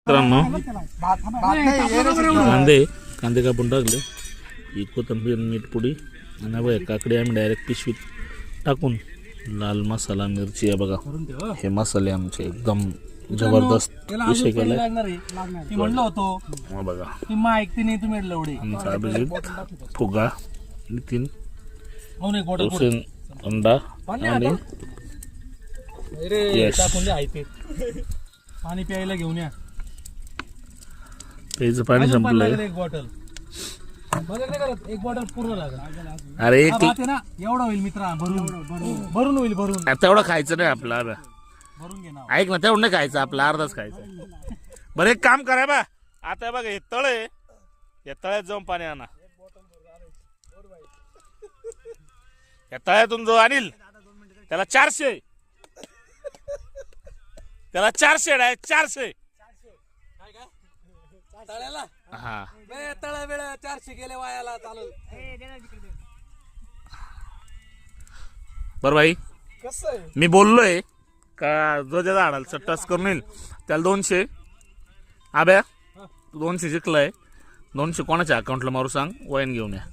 मित्रांनो कांदे कापून टाकले, ही कोथिंबीर मीठ पुडी आणि बघा काकडी आम्ही डायरेक्ट पिशवीत टाकून लाल मसाला मिरची आहे बघा. हे मसाले आमचे एकदम जबरदस्त विषय केलाय म्हणलं होतो बघा. ऐकते नाही तुम्ही एवढे आमचा अभिजित फुगा नितीन हुसेन अंडा आणि यश. पाणी प्यायला घेऊन या. प्यायचं पाणी संपलंय. एक बॉटल एक बॉटल पूर्ण लागेल. अरे एक ना एवढा होईल मित्रा, भरून होईल, भरून तेवढं खायचं नाही आपलं. भरून घे ना. ऐक ना, तेवढं नाही खायचं आपलं, अर्धच खायचं. बरं एक काम करा बा, आता बघा हे तळ आहे, या तळ्यात जाऊन पाणी आणा. या तळ्यातून जो आणील त्याला 400, त्याला 400 आहे, 400. हा तळा वेळ 400 गेले वायाला चालेल. बरं भाई, मी बोललोय का जो ज्याचा आडाल टच करून येईल त्याला 200. आब्या 200 जिंकलाय, 200 कोणाच्या अकाउंटला मारू सांग, वाईन घेऊन या.